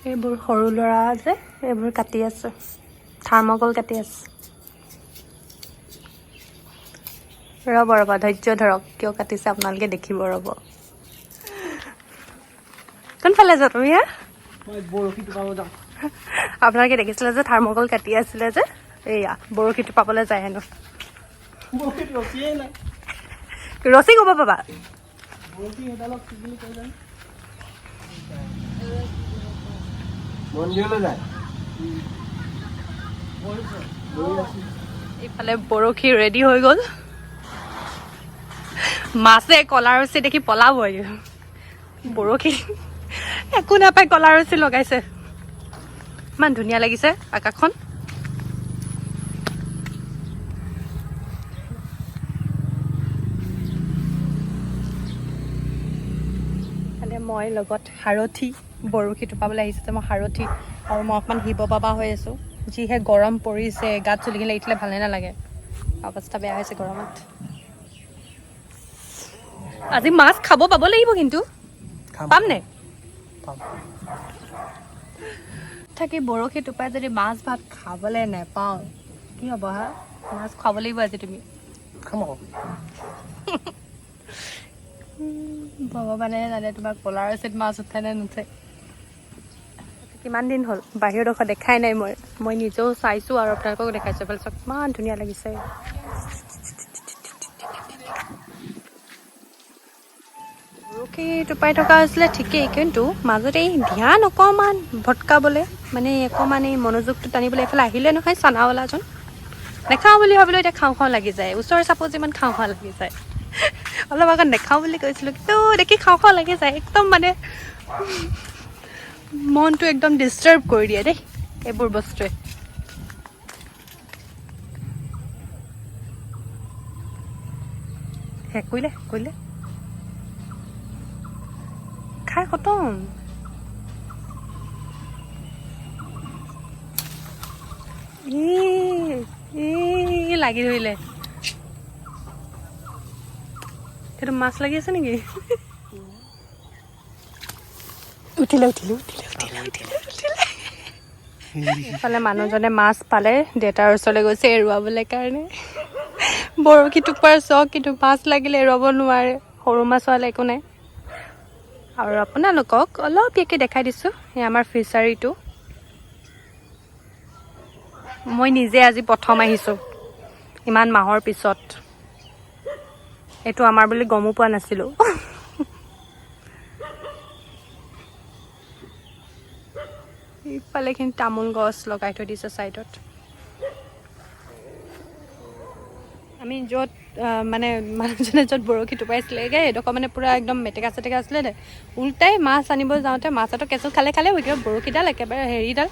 এইবোৰ সৰু ল'ৰা যে এইবোৰ কাটি আছে, থাৰ্মকল কাটি আছে। ৰ'ব ধৈৰ্য ধৰক, কিয় কাটিছে আপোনালোকে দেখিব। ৰ'ব কোনফালে যোৱা তুমি? আপোনালোকে দেখিছিলে যে থাৰ্মকল কাটি আছিলে যে, এয়া বৰশীটো পাবলৈ যায় হেনো। ৰছী ক'ব পাবা? এইফালে বৰশী ৰেডি হৈ গ'ল, মাছে কলা ৰছী দেখি পলাবই। বৰশী একো নাপায়, কলা ৰছী লগাইছে। ইমান ধুনীয়া লাগিছে আকাশখন। মই লগত সাৰথি, বৰশী টোপাবলৈ আহিছে যে মই সাৰথি, আৰু মই অকণমান শিৱ বাবা হৈ আছোঁ। যিহে গৰম পৰিছে, গাত চুলিখিনি লাগি থাকিলে ভালে নালাগে, অৱস্থা বেয়া হৈছে গৰমত। আজি মাছ খাব পাব লাগিব, কিন্তু পাম নে? থাকি বৰশী টোপাই যদি মাছ ভাত খাবলৈ নেপাওঁ কি হ'ব হা? মাছ খুৱাব লাগিব আজি তুমি। ভগৱানেহে জানে তোমাৰ কলা ৰছীত মাছ উঠে নে নুঠে। কিমান দিন হ'ল বাহিৰৰ ডোখৰ দেখাই নাই মই নিজেও চাইছোঁ আৰু আপোনালোকক দেখাইছোঁ। এইফালে চাওক ইমান ধুনীয়া লাগিছে। বৰশী টোপাই থকা হৈছিলে ঠিকেই, কিন্তু মাজতে এই ধ্যান অকণমান ভটকাবলৈ, মানে অকণমান এই মনোযোগটো টানিবলৈ এইফালে আহিলে নহয় চানাৱালাজন। নেখাওঁ বুলি ভাবিলেও এতিয়া খাওঁ খাওঁ লাগি যায়। ওচৰ চাপত যিমান খাওঁ খাওঁ লাগি যায়। অলপ আগত নেখাওঁ বুলি কৈছিলোঁ, কিন্তু দেখি খাওঁ খাওঁ লাগি যায়। একদম মানে মনটো একদম ডিষ্টাৰ্ব কৰি দিয়ে দেই এইবোৰ বস্তুৱে। কৰিলে খাই খতম। লাগি ধৰিলে। সেইটো মাছ লাগি আছে নেকি? উঠিলে। ইফালে মানুহজনে মাছ পালে দেউতাৰ ওচৰলৈ গৈছে এৰুৱাবলৈ কাৰণে। বৰশী টোপাৰ চখ, কিন্তু মাছ লাগিলে এৰুৱাব নোৱাৰে। সৰু মাছ হোৱালে একো নাই। আৰু আপোনালোকক অলপ ইয়াকে দেখাই দিছোঁ, এই আমাৰ ফিচাৰীটো। মই নিজে আজি প্ৰথম আহিছোঁ ইমান মাহৰ পিছত। এইটো আমাৰ বুলি গমো পোৱা নাছিলোঁ। ইফালেখিনি তামোল গছ লগাই থৈ দিছে ছাইডত। আমি য'ত মানে মানুহজনে য'ত বৰশী টোপাইছিলেগৈ সেইডোখৰ মানে পূৰা একদম মেটেকা চেটেকা আছিলে দে। উল্টাই মাছ আনিব যাওঁতে মাছ এটা কেঁচু খালে হৈ গ'ল। বৰশীডাল একেবাৰে হেৰিডাল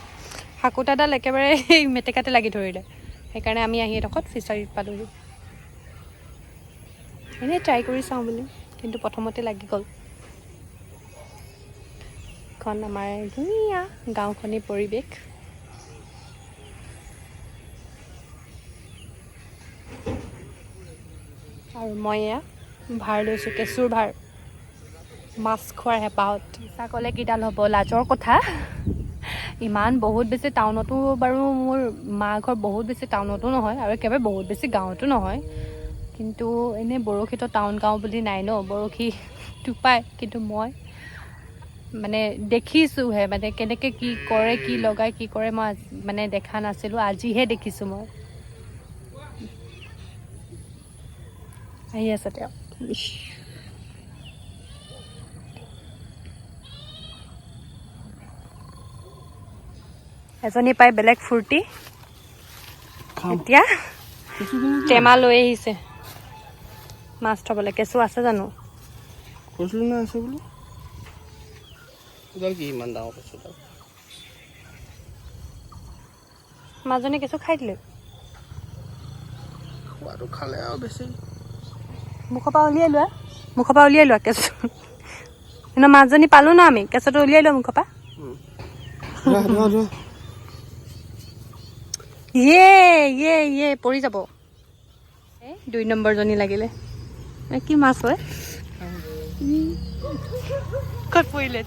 শাকুতাডাল একেবাৰে সেই মেটেকাতে লাগি ধৰিলে। সেইকাৰণে আমি আহি এডোখৰত ফিচাৰীত পালোঁহি। এনেই ট্ৰাই কৰি চাওঁ বুলি, কিন্তু প্ৰথমতে লাগি গ'ল। এখন আমাৰ ধুনীয়া গাঁওখনি পৰিৱেশ। আৰু মই এয়া ভাৰ লৈছোঁ, কেঁচুৰ ভাৰ, মাছ খোৱাৰ হেঁপাহত। ইচ্ছা ক'লে কিডাল হ'ব, লাজৰ কথা। ইমান বহুত বেছি টাউনতো বাৰু মোৰ মা ঘৰ বহুত বেছি টাউনতো নহয়, আৰু একেবাৰে বহুত বেছি গাঁৱতো নহয়। কিন্তু এনেই বৰশীতো টাউন গাঁও বুলি নাই ন। বৰশী টোপাই, কিন্তু মই মানে দেখিছোঁহে, মানে কেনেকৈ কি কৰে, কি লগাই কি কৰে মই মানে দেখা নাছিলোঁ। আজিহে দেখিছোঁ মই। আহি আছে তেওঁ। এজনী পাই বেলেগ ফূৰ্তি। এতিয়া টেমা লৈ আহিছে মাছ থ'বলৈ। কেঁচু আছে জানো? কৈছিলোঁ না আছে বুলি। কি ইমান ডাঙৰ কেঁচু? মাজনী কেঁচু খাই দিলে। খোৱাটো খালে আৰু বেছি। মুখৰ পৰা উলিয়াই লোৱা কেঁচু। কিন্তু মাজনী পালোঁ ন আমি, কেঁচুটো উলিয়াই লোৱা মুখৰ পৰা। ইয়ে পৰি যাব। 2 নম্বৰজনী লাগিলে। কি মাছ হয়? ক'ত পৰিলে?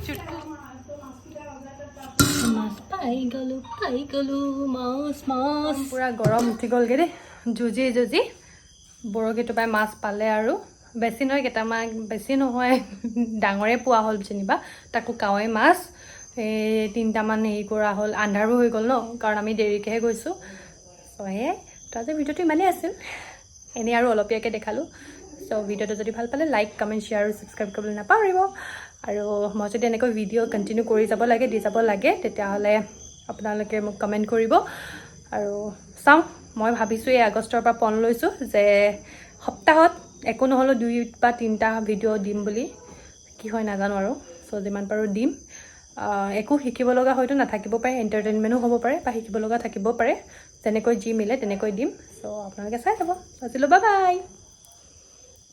পাই গ'লো মাছ মাছ পুৰা গৰম উঠি গ'লগৈ দেই যুঁজি বৰশীটোপাই মাছ পালে আৰু বেছি নহয় কেইটামান বেছি নহয় ডাঙৰে পোৱা হ'ল যেনিবা তাকো কাৱৈ মাছ এই 3টামান হেৰি কৰা হ'ল আন্ধাৰো হৈ গ'ল ন কাৰণ আমি দেৰিকৈহে গৈছোঁ চ' সেয়াই তো আজি ভিডিঅ'টো ইমানেই আছিল এনেই আৰু অলপীয়াকৈ দেখালোঁ চ' ভিডিঅ'টো যদি ভাল পালে লাইক কমেণ্ট শ্বেয়াৰ আৰু ছাবস্ক্ৰাইব কৰিবলৈ নাপাহৰিব আৰু মই যদি এনেকৈ ভিডিঅ' কণ্টিনিউ কৰি যাব লাগে দি যাব লাগে তেতিয়াহ'লে আপোনালোকে মোক কমেণ্ট কৰিব আৰু চাওঁ মই ভাবিছোঁ এই আগষ্টৰ পৰা পণ লৈছোঁ যে সপ্তাহত একো নহ'লেও 2 বা 3টা ভিডিঅ' দিম বুলি কি হয় নাজানো আৰু চ' যিমান পাৰোঁ দিম একো শিকিব লগা হয়তো নাথাকিব পাৰে এণ্টাৰটেইনমেণ্টো হ'ব পাৰে বা শিকিব লগা থাকিব পাৰে যেনেকৈ যি মিলে তেনেকৈ দিম চ' আপোনালোকে চাই যাব আজিলৈ বাই বাই